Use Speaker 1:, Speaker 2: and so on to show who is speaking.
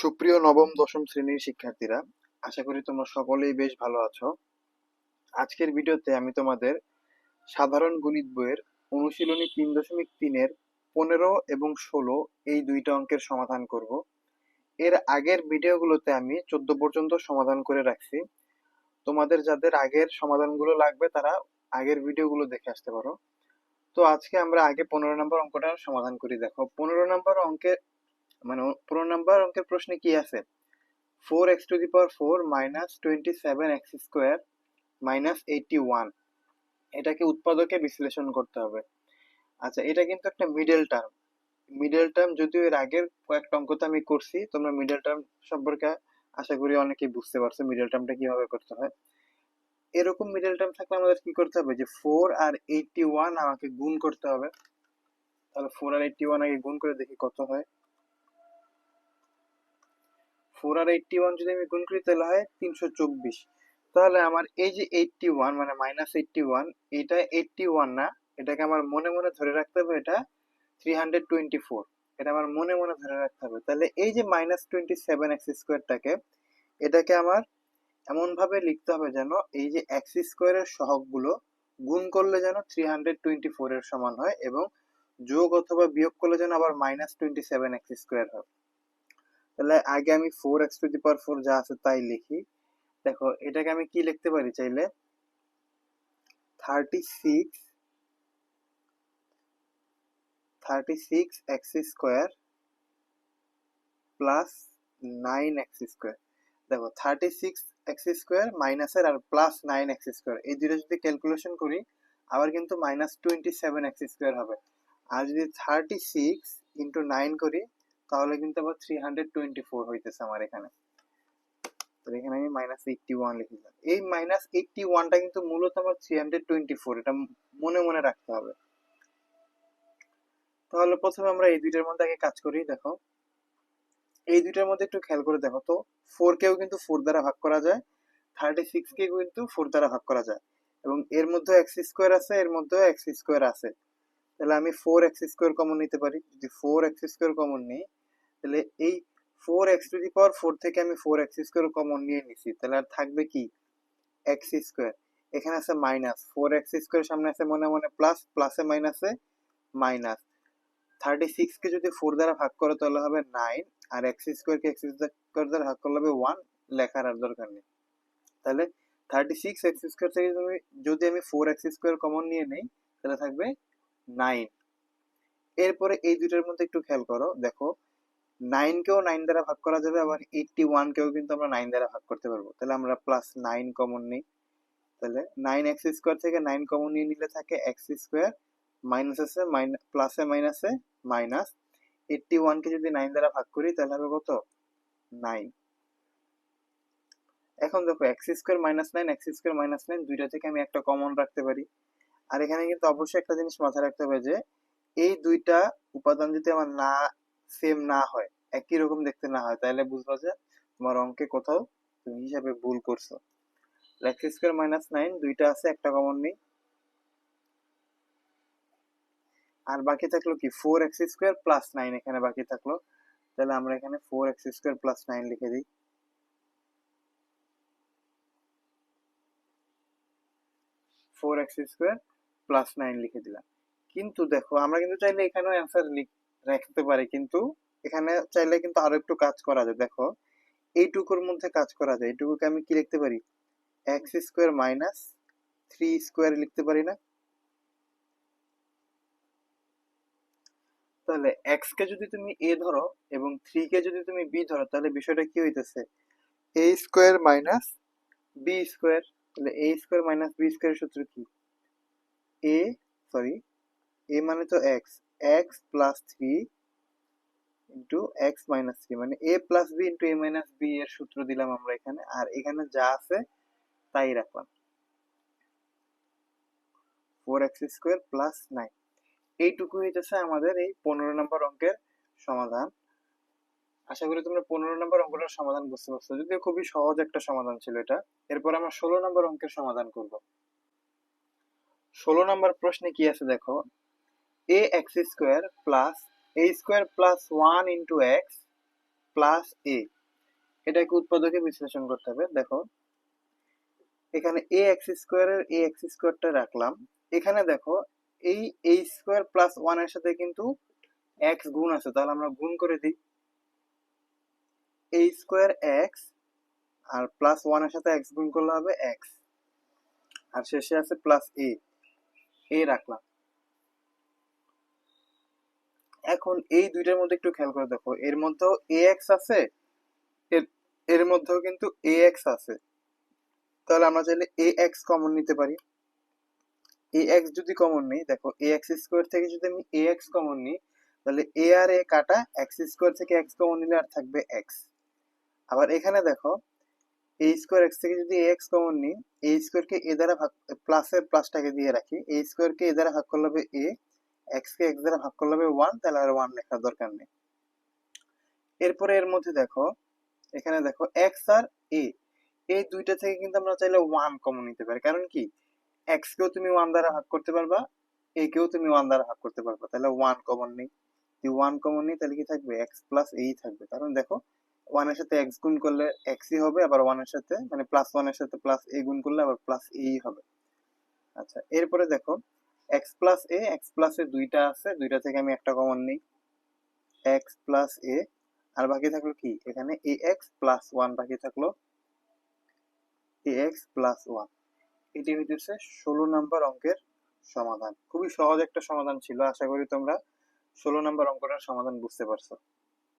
Speaker 1: সুপ্রিয় নবম দশম শ্রেণীর শিক্ষার্থীরা, আশা করি তোমরা সকলেই বেশ ভালো আছো। আজকের ভিডিওতে আমি তোমাদের সাধারণ গণিত বইয়ের অনুশীলনী 3.3-এর 15 এবং 16 এই দুইটা অঙ্কের সমাধান করব। এর আগের ভিডিওগুলোতে আমি 14 পর্যন্ত সমাধান করে রাখছি। তোমাদের যাদের আগের সমাধানগুলো লাগবে তারা আগের ভিডিওগুলো দেখে আসতে পারো। তো আজকে আমরা আগে 15 নম্বর অঙ্কটা সমাধান করি। দেখো 15 নম্বর অঙ্কের প্রশ্নে কি আছে? 4x to the power 4 minus 27x square minus 81, এটাকে উৎপাদকে বিশ্লেষণ করতে হবে। আচ্ছা, এটা কিন্তু একটা মিডল টার্ম যদিও এর আগের কয়েকটা অঙ্কতে আমি করছি। তোমরা মিডল টার্ম সম্পর্কে আশা করি অনেকেই বুঝতে পারছো মিডল টার্মটা কিভাবে করতে হয়। এরকম মিডল টার্ম থাকলে আমাদের কি করতে হবে, যে 4 আর 81 আমাকে গুণ করতে হবে। তাহলে 4 আর 81 আগে গুণ করে দেখি কত হয়। 4 আর 81 যদি আমি গুণ করি তাহলে হয় 324। তাহলে আমার এই যে 81 মানে -81, এটা 81 না, এটাকে আমার মনে মনে ধরে রাখতে হবে এটা 324। এটা আমার মনে মনে ধরে রাখতে হবে। তাহলে এই যে -27x² এটাকে আমার এমন ভাবে লিখতে হবে যেন এই যে x² এর সহগগুলো গুণ করলে যেন 324 এর সমান হয়, এবং যোগ অথবা বিয়োগ করলে যেন আবার -27x² হয়। তাহলে আগে আমি 4x to the power 4 যা আছে তাই লিখি। দেখো এটাকে আমি কি লিখতে পারি চাইলে, 36x² প্লাস 9x²। দেখো 36x² মাইনাসের আর প্লাস 9x², এই দুটো যদি ক্যালকুলেশন করি আবার কিন্তু -27x² হবে। আর যদি 36 ইন্টু 9 করি তাহলে কিন্তু আবার 324 হইতেছে আমার এখানে। তো এখানে আমি -81 লিখে দিলাম। এই -81টা কিন্তু মূলত আমার 324, এটা মনে মনে রাখতে হবে। তাহলে প্রথমে আমরা এই দুইটার মধ্যে আগে কাজ করি। দেখো এই দুইটার মধ্যে একটু খেয়াল করে দেখো তো, 4 কেও কিন্তু 4 দ্বারা ভাগ করা যায়, 36 কে কিন্তু 4 দ্বারা ভাগ করা যায়, এবং এর মধ্যে x² আছে, এর মধ্যেও x² আছে। তাহলে আমি 4x² কমন নিতে পারি। যদি 4x² কমন নিই তাহলে এই 4x⁴ থেকে আমি 4x² কমন নিয়ে নিছি, তাহলে আর থাকবে কি x²। এখানে আছে মাইনাস, 4x² সামনে আছে মনে মনে প্লাস, প্লাসে মাইনাসে মাইনাস। 36 কে যদি 4 দ্বারা ভাগ করো তাহলে হবে 9, আর x² কে x² দ্বারা ভাগ করলে হবে 1, লেখার আর দরকার নেই। তাহলে 36x² থেকে যদি আমি 4x² কমন নিয়ে নেই তাহলে থাকবে 9। এরপরে এই দুইটার মধ্যে একটু খেয়াল করো, দেখো 9 কেও 9 দ্বারা ভাগ করা যাবে, আবার 81 কেও কিন্তু আমরা 9 দ্বারা ভাগ করতে পারবো। তাহলে আমরা +9 কমন নিই। তাহলে 9x² থেকে 9 কমন নিয়ে নিলে থাকে x², মাইনাস আছে প্লাসে মাইনাসে মাইনাস। 81 কে যদি 9 দ্বারা ভাগ করি তাহলে হবে কত, 9। এখন দেখো x² -9, x² -9 দুইটা থেকে আমি একটা কমন রাখতে পারি। আর এখানে কিন্তু অবশ্যই একটা জিনিস মাথায় রাখতে হবে, যে এই দুইটা উপাদান যদি আমার না সেম না হয়, একই রকম দেখতে না হয়, তাহলে বুঝবা যে তোমার অঙ্কে কোথাও তুমি হিসাবে ভুল করছো। x² -9 দুইটা আছে, একটা কমন নেই। আর বাকি থাকলো কি 4x² + 9 এখানে বাকি থাকলো। তাহলে আমরা এখানে 4x² + 9 লিখে দিই। 4x² + 9 লিখে দিলাম। কিন্তু দেখো আমরা কিন্তু চাইলে এখানেও অ্যান্সার রাখতে পারি, কিন্তু এখানে চাইলে কিন্তু আরো একটু কাজ করা যায়। দেখো এইটুকুর মধ্যে কাজ করা যায়, এইটুকুকে আমি কি লিখতে পারি, x² - 3² লিখতে পারি না? তাহলে x কে যদি তুমি a ধরো এবং 3 কে যদি তুমি b ধরো তাহলে বিষয়টা কি হইতেছে, a² - b²। তাহলে a² - b² এর সূত্র কি, a সরি a মানে তো x, x + 3 ইন্টু x - 3 মানে a + b into a - b এর সূত্র দিলাম আমরা এখানে, আর এখানে যা আছে তাই রাখলাম, 4x² + 9। এইটুকু হইতেছে আমাদের এই 15 নম্বর অঙ্কের সমাধান। আশা করি তোমরা 15 নম্বর অঙ্কটার সমাধান বুঝতে পারছো, যদিও খুবই সহজ একটা সমাধান ছিল এটা। এরপর আমরা 16 নম্বর অঙ্কের সমাধান করব। 16 নম্বর প্রশ্নে কি আছে দেখো, ax² + a² + 1 * x প্লাস এ, এটাকে উৎপাদকে বিশ্লেষণ করতে হবে। দেখো এখানে এ এক্স স্কোয়ারের এ এক্স স্কোয়ারটা রাখলাম, এখানে দেখো এই এ স্কোয়ার প্লাস ওয়ান এর সাথে কিন্তু এক্স গুণ আছে, তাহলে আমরা গুণ করে দিই। এ স্কোয়ার এক্স আর প্লাস ওয়ান এর সাথে এক্স গুণ করলে হবে এক্স, আর শেষে আছে প্লাস এ রাখলাম। এখন এই দুইটার মধ্যে একটু খেয়াল করে দেখো, এর মধ্যেও এ এক্স আছে, এর এর মধ্যেও কিন্তু এ এক্স আছে, তাহলে আমরা চাইলে এ এক্স কমন নিতে পারি। এ এক্স যদি কমন নিই, দেখো এ এক্স স্কোয়ার থেকে যদি আমি এ এক্স কমন নিই, তাহলে এ আর এ কাটা, এক্স স্কোয়ার থেকে এক্স কমন নিলে আর থাকবে এক্স। আবার এখানে দেখো এ স্কোয়ার এক্স থেকে যদি এ এক্স কমন নিই, এ স্কোয়ারকে এ দ্বারা ভাগ, প্লাসের প্লাসটাকে দিয়ে রাখি, এ স্কোয়ারকে এ দ্বারা ভাগ করলে হবে এ, এক্স কে এক্স দ্বারা ভাগ করলে হবে ওয়ান, তাহলে আর ওয়ান লেখার দরকার নেই। এরপরে এর মধ্যে দেখো, এখানে দেখো এক্স আর এ, এই দুইটা থেকে কিন্তু আমরা চাইলে ওয়ান কমন নিতে পারি, কারণ কি এক্স কেও তুমি ওয়ান দ্বারা ভাগ করতে পারবা, এ কেও তুমি ওয়ান দ্বারা ভাগ করতে পারবা, তাহলে ওয়ান কমন নেই। যদি ওয়ান কমন নিই তাহলে কি থাকবে, এক্স প্লাস এই থাকবে, কারণ দেখো ওয়ান এর সাথে এক্স গুণ করলে এক্সই হবে, আবার ওয়ান এর সাথে মানে প্লাস ওয়ান এর সাথে প্লাস এ গুণ করলে আবার প্লাস এই হবে। আচ্ছা এরপরে দেখো এক্স প্লাস এ দুইটা আছে, দুইটা থেকে আমি একটা কমন নিই, এক্স প্লাস এ, আর বাকি থাকলো কি এখানে এ এক্স প্লাস ওয়ান বাকি থাকলো, এ এক্স প্লাস ওয়ান। এটি হইতেছে 16 নম্বর অঙ্কের সমাধান। খুবই সহজ একটা সমাধান ছিল, আশা করি তোমরা 16 নম্বর অঙ্কটার সমাধান বুঝতে পারছো।